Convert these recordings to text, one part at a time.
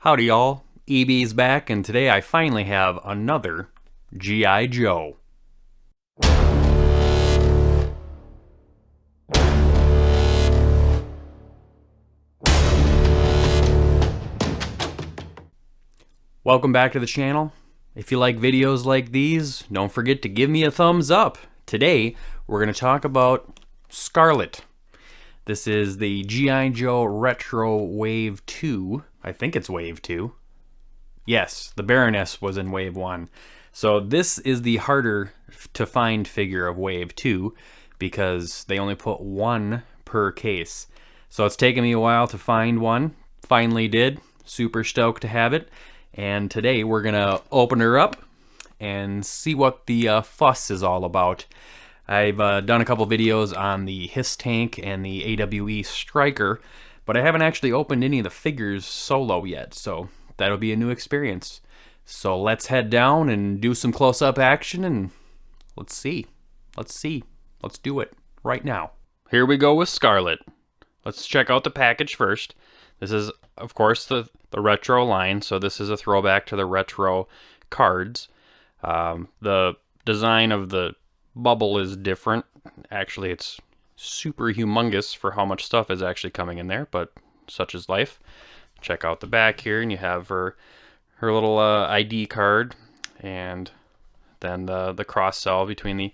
Howdy y'all, EB's back, and today I finally have another G.I. Joe. Welcome back to the channel. If you like videos like these, don't forget to give me a thumbs up. Today, we're going to talk about Scarlett. This is the G.I. Joe Retro Wave 2. I think it's Wave 2. Yes, the Baroness was in Wave 1. So this is the harder to find figure of Wave 2 because they only put one per case. So it's taken me a while to find one. Finally did. Super stoked to have it. And today we're going to open her up and see what the fuss is all about. I've done a couple videos on the Hiss Tank and the AWE Striker, but I haven't actually opened any of the figures solo yet, so that'll be a new experience. So let's head down and do some close-up action, and let's see. Let's do it right now. Here we go with Scarlett. Let's check out the package first. This is, of course, the retro line, so this is a throwback to the retro cards. The design of the bubble is different. Actually, it's super humongous for how much stuff is actually coming in there, but such is life. Check out the back here, and you have her little ID card, and then the cross-sell between the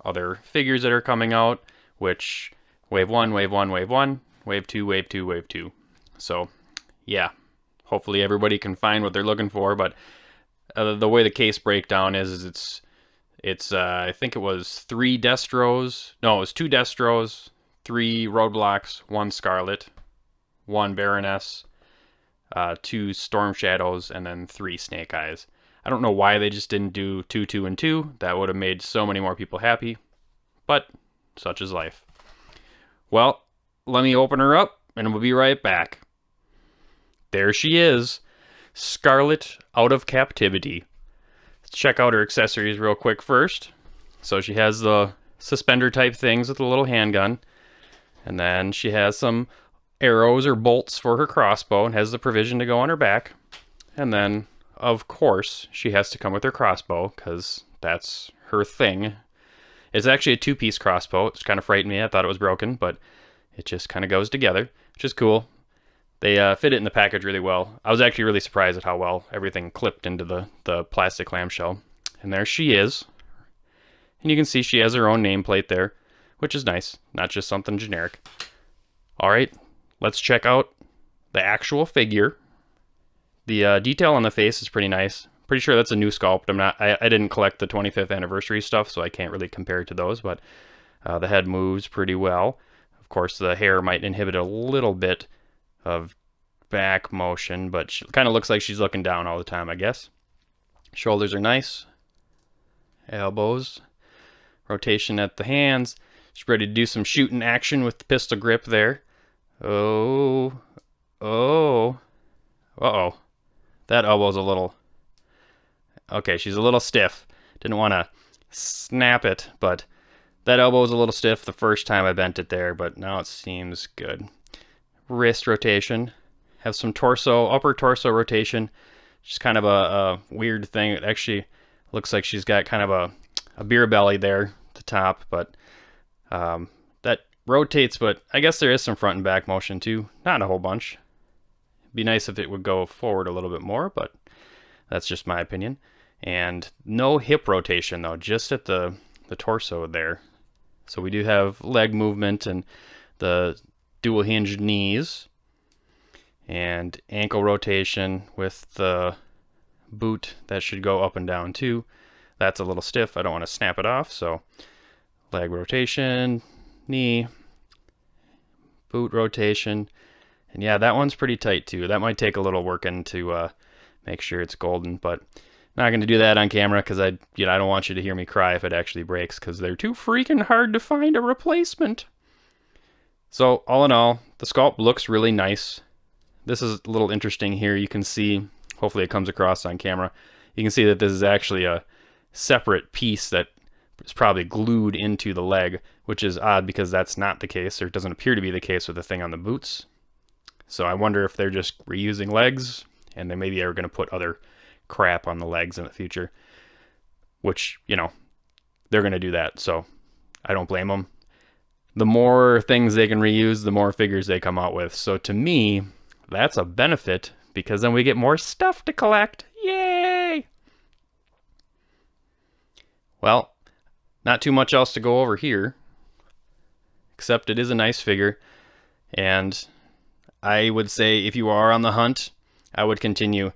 other figures that are coming out, which Wave 1, Wave 1, Wave 1, Wave 2, Wave 2, Wave 2. So, yeah, hopefully everybody can find what they're looking for, but the way the case breakdown is it's I think it was 3 Destros, no, it was 2 Destros, 3 Roadblocks, 1 Scarlett, 1 Baroness, 2 Storm Shadows, and then 3 Snake Eyes. I don't know why they just didn't do 2, 2, and 2. That would have made so many more people happy, but such is life. Well, let me open her up, and we'll be right back. There she is, Scarlett out of captivity. Let's check out her accessories real quick first. So she has the suspender type things with a little handgun, and then she has some arrows or bolts for her crossbow and has the provision to go on her back. And then, of course, she has to come with her crossbow because that's her thing. It's actually a 2-piece crossbow. It's kind of frightened me. I thought it was broken, but it just kind of goes together, which is cool. They fit it in the package really well. I was actually really surprised at how well everything clipped into the plastic clamshell. And there she is. And you can see she has her own nameplate there, which is nice, not just something generic. All right, let's check out the actual figure. The detail on the face is pretty nice. Pretty sure that's a new sculpt. I didn't collect the 25th anniversary stuff, so I can't really compare it to those, but the head moves pretty well. Of course, the hair might inhibit a little bit of back motion, but she kind of looks like she's looking down all the time, I guess. Shoulders are nice. Elbows. Rotation at the hands. She's ready to do some shooting action with the pistol grip there. Oh. Uh-oh. That elbow's a little... Okay, she's a little stiff. Didn't want to snap it, but that elbow's a little stiff the first time I bent it there, but now it seems good. Wrist rotation. Have some upper torso rotation. Just kind of a weird thing. It actually looks like she's got kind of a beer belly there at the top, but that rotates, but I guess there is some front and back motion too. Not a whole bunch. It'd be nice if it would go forward a little bit more, but that's just my opinion. And no hip rotation though, just at the torso there. So we do have leg movement and the dual hinged knees and ankle rotation with the boot that should go up and down too. That's a little stiff. I don't want to snap it off, so leg rotation, knee, boot rotation, and yeah, that one's pretty tight too. That might take a little working to make sure it's golden, but not going to do that on camera because I don't want you to hear me cry if it actually breaks because they're too freaking hard to find a replacement. So all in all, the sculpt looks really nice. This is a little interesting here. You can see, hopefully it comes across on camera, you can see that this is actually a separate piece that is probably glued into the leg, which is odd because that's not the case, or it doesn't appear to be the case with the thing on the boots. So I wonder if they're just reusing legs and they maybe are going to put other crap on the legs in the future, which, you know, they're going to do that, so I don't blame them. The more things they can reuse, the more figures they come out with. So to me, that's a benefit, because then we get more stuff to collect. Yay! Well, not too much else to go over here, except it is a nice figure, and I would say if you are on the hunt, I would continue.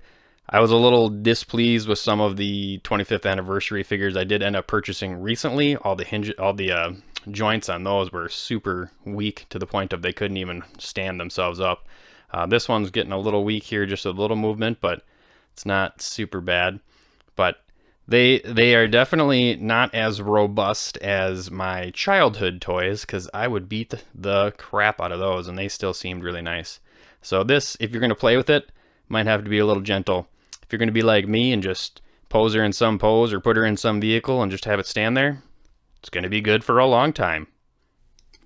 I was a little displeased with some of the 25th anniversary figures I did end up purchasing recently. All the joints on those were super weak, to the point of they couldn't even stand themselves up. This one's getting a little weak here, just a little movement, but it's not super bad. But they are definitely not as robust as my childhood toys, because I would beat the crap out of those, and they still seemed really nice. So this, if you're going to play with it, might have to be a little gentle. If you're going to be like me and just pose her in some pose or put her in some vehicle and just have it stand there, it's going to be good for a long time.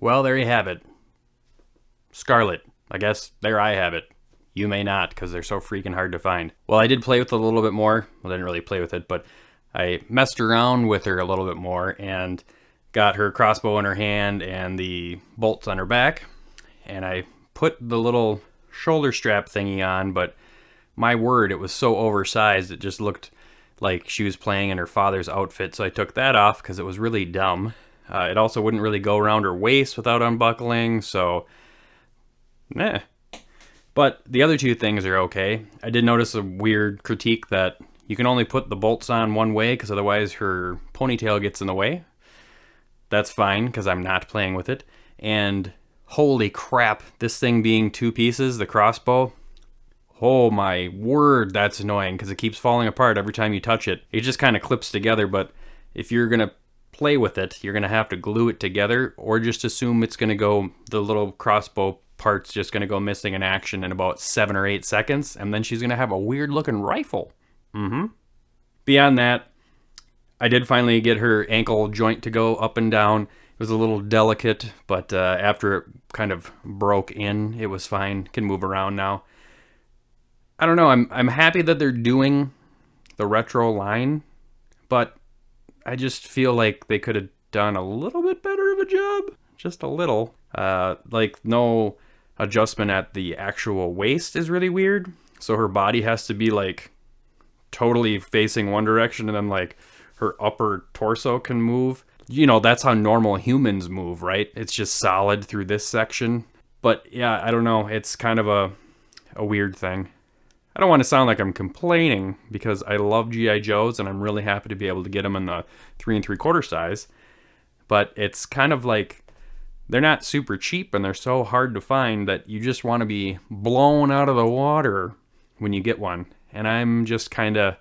Well, there you have it. Scarlett. I guess there I have it. You may not, because they're so freaking hard to find. Well, I did play with it a little bit more. Well, I didn't really play with it, but I messed around with her a little bit more and got her crossbow in her hand and the bolts on her back. And I put the little shoulder strap thingy on, but my word, it was so oversized, it just looked like she was playing in her father's outfit, so I took that off because it was really dumb. It also wouldn't really go around her waist without unbuckling, so meh. But the other two things are okay. I did notice a weird critique that you can only put the bolts on one way because otherwise her ponytail gets in the way. That's fine because I'm not playing with it. And holy crap, this thing being two pieces, the crossbow, oh my word, that's annoying because it keeps falling apart every time you touch it. It just kind of clips together, but if you're going to play with it, you're going to have to glue it together, or just assume it's going to go, the little crossbow part's just going to go missing in action in about 7 or 8 seconds, and then she's going to have a weird looking rifle. Beyond that, I did finally get her ankle joint to go up and down. It was a little delicate, but after it kind of broke in, it was fine. Can move around now. I don't know, I'm happy that they're doing the retro line, but I just feel like they could have done a little bit better of a job. Just a little. Like, no adjustment at the actual waist is really weird. So her body has to be, like, totally facing one direction, and then, like, her upper torso can move. You know, that's how normal humans move, right? It's just solid through this section. But, yeah, I don't know. It's kind of a weird thing. I don't want to sound like I'm complaining, because I love G.I. Joes and I'm really happy to be able to get them in the 3 3/4 size. But it's kind of like they're not super cheap and they're so hard to find that you just want to be blown out of the water when you get one. And I'm just kind of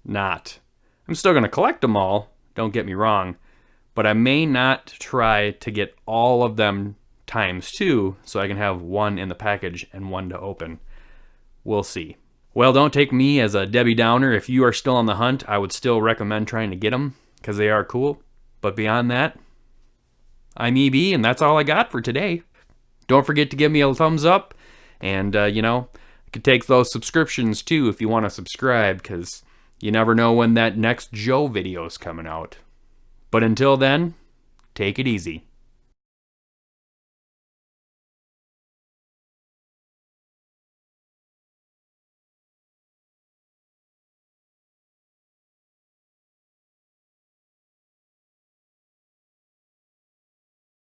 not. I'm still going to collect them all, don't get me wrong, but I may not try to get all of them ×2 so I can have one in the package and one to open. We'll see. Well, don't take me as a Debbie Downer. If you are still on the hunt, I would still recommend trying to get them because they are cool. But beyond that, I'm EB, and that's all I got for today. Don't forget to give me a thumbs up, and, you know, you could take those subscriptions too if you want to subscribe, because you never know when that next Joe video is coming out. But until then, take it easy.